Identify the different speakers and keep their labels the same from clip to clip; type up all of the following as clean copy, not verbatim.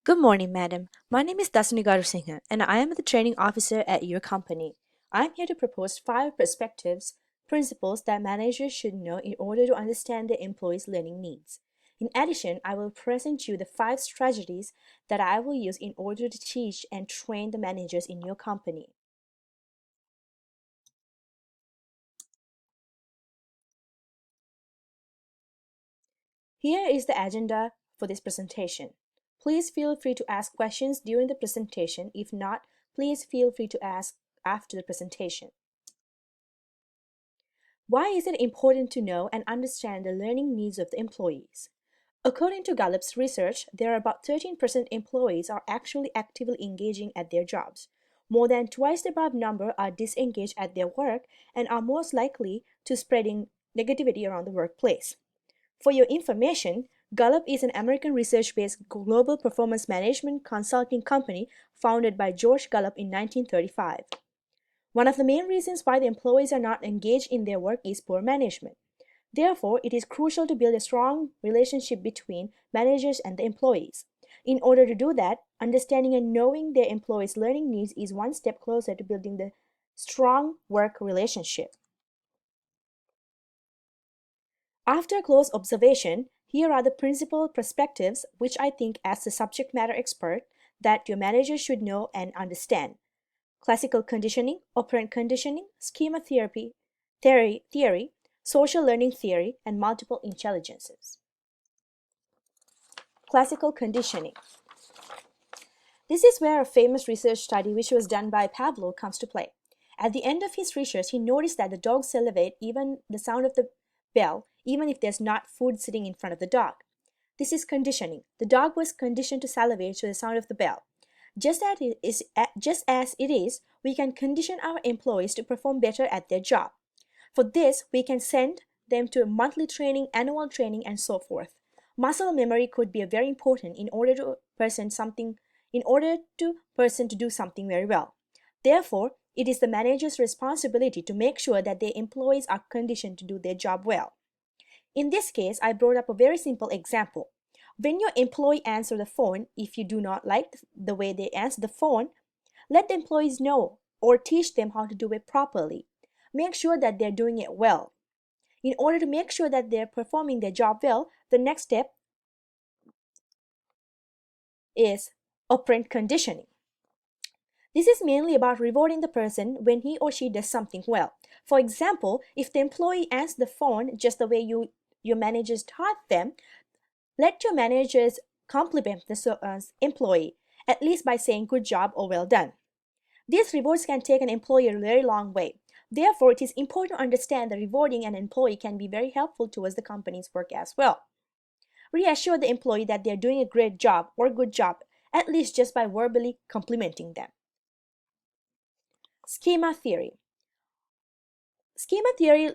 Speaker 1: Good morning, madam. My name is Dasani Garusingha, and I am the training officer at your company. I am here to propose five perspectives, principles that managers should know in order to understand their employees' learning needs. In addition, I will present you the five strategies that I will use in order to teach and train the managers in your company. Here is the agenda for this presentation. Please feel free to ask questions during the presentation. If not, please feel free to ask after the presentation. Why is it important to know and understand the learning needs of the employees? According to Gallup's research, there are about 13% employees are actually actively engaging at their jobs. More than twice the above number are disengaged at their work and are most likely to spreading negativity around the workplace. For your information, Gallup is an American research-based global performance management consulting company founded by George Gallup in 1935. One of the main reasons why the employees are not engaged in their work is poor management. Therefore, it is crucial to build a strong relationship between managers and the employees. In order to do that, understanding and knowing their employees' learning needs is one step closer to building the strong work relationship. After close observation, here are the principal perspectives which I think, as the subject matter expert, that your manager should know and understand. Classical conditioning, operant conditioning, schema theory, social learning theory, and multiple intelligences. Classical conditioning. This is where a famous research study which was done by Pavlov comes to play. At the end of his research, he noticed that the dogs salivate even the sound of the bell, even if there's not food sitting in front of the dog. This is conditioning. The dog was conditioned to salivate to the sound of the bell. Just as it is, we can condition our employees to perform better at their job. For this, we can send them to monthly training, annual training, and so forth. Muscle memory could be very important in order to person to do something very well. Therefore, it is the manager's responsibility to make sure that their employees are conditioned to do their job well. In this case, I brought up a very simple example. When your employee answers the phone, if you do not like the way they answer the phone, let the employees know or teach them how to do it properly. Make sure that they're doing it well. In order to make sure that they're performing their job well, the next step is operant conditioning. This is mainly about rewarding the person when he or she does something well. For example, if the employee answers the phone just the way your managers taught them, let your managers compliment the employee, at least by saying good job or well done. These rewards can take an employee a very long way. Therefore, it is important to understand that rewarding an employee can be very helpful towards the company's work as well. Reassure the employee that they are doing a great job or good job, at least just by verbally complimenting them. Schema theory. Schema theory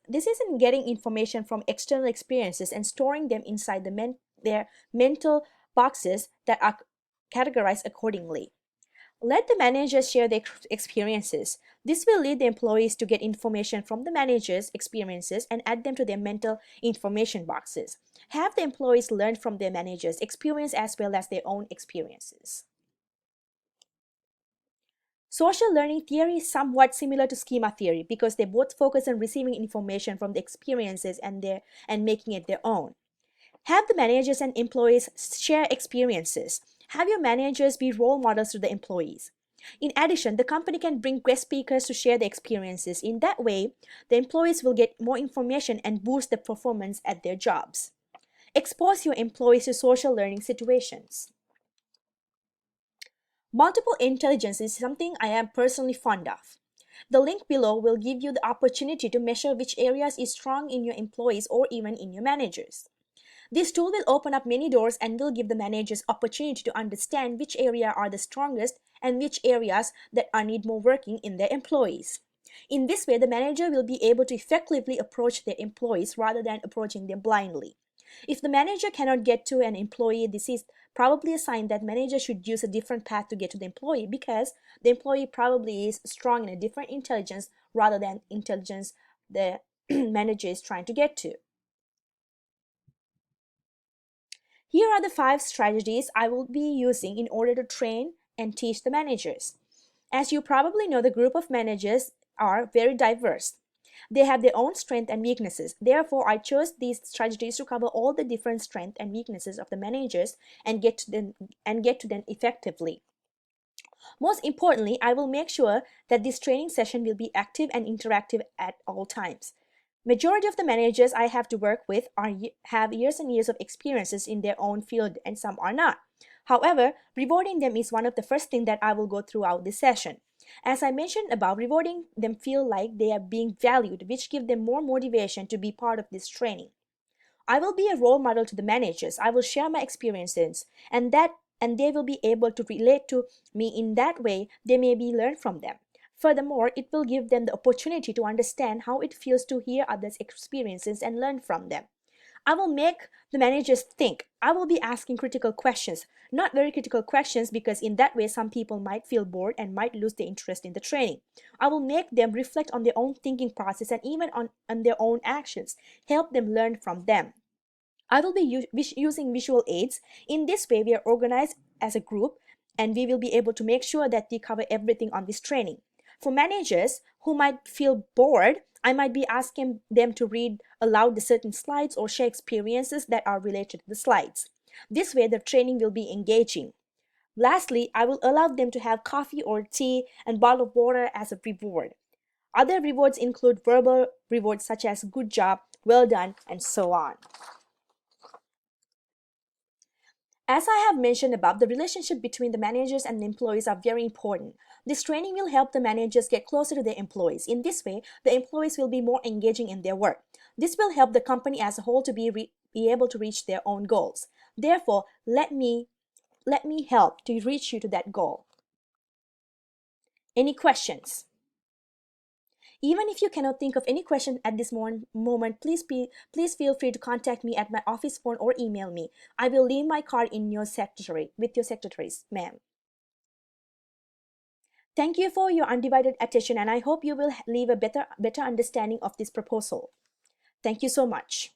Speaker 1: this isn't getting information from external experiences and storing them inside their mental boxes that are categorized accordingly. Let the managers share their experiences. This will lead the employees to get information from the managers' experiences and add them to their mental information boxes. Have the employees learn from their managers' experience as well as their own experiences. Social learning theory is somewhat similar to schema theory because they both focus on receiving information from the experiences and making it their own. Have the managers and employees share experiences. Have your managers be role models to the employees. In addition, the company can bring guest speakers to share their experiences. In that way, the employees will get more information and boost their performance at their jobs. Expose your employees to social learning situations. Multiple intelligence is something I am personally fond of. The link below will give you the opportunity to measure which areas is strong in your employees or even in your managers. This tool will open up many doors and will give the managers opportunity to understand which area are the strongest and which areas that need more working in their employees. In this way, the manager will be able to effectively approach their employees rather than approaching them blindly. If the manager cannot get to an employee, this is probably a sign that manager should use a different path to get to the employee because the employee probably is strong in a different intelligence rather than intelligence the manager is trying to get to. Here are the 5 strategies I will be using in order to train and teach the managers. As you probably know, the group of managers are very diverse. They have their own strengths and weaknesses. Therefore, I chose these strategies to cover all the different strengths and weaknesses of the managers and get to them effectively. Most importantly, I will make sure that this training session will be active and interactive at all times. Majority of the managers I have to work with have years and years of experiences in their own field, and some are not. However, rewarding them is one of the first things that I will go throughout this session. As I mentioned above, rewarding them feel like they are being valued, which give them more motivation to be part of this training. I will be a role model to the managers. I will share my experiences, and they will be able to relate to me in that way. They may be learn from them. Furthermore, it will give them the opportunity to understand how it feels to hear others' experiences and learn from them. I will make the managers think. I will be asking critical questions, not very critical questions, because in that way some people might feel bored and might lose their interest in the training. I will make them reflect on their own thinking process and even on their own actions, help them learn from them. I will be using visual aids. In this way, we are organized as a group and we will be able to make sure that we cover everything on this training. For managers who might feel bored, I might be asking them to read aloud the certain slides or share experiences that are related to the slides. This way, the training will be engaging. Lastly, I will allow them to have coffee or tea and bottle of water as a reward. Other rewards include verbal rewards such as good job, well done, and so on. As I have mentioned above, the relationship between the managers and the employees are very important. This training will help the managers get closer to their employees. In this way, the employees will be more engaging in their work. This will help the company as a whole to be able to reach their own goals. Therefore, let me help to reach you to that goal. Any questions? Even if you cannot think of any question at this moment, please feel free to contact me at my office phone or email me. I will leave my card in your secretary with your secretaries, ma'am. Thank you for your undivided attention, and I hope you will leave a better understanding of this proposal. Thank you so much.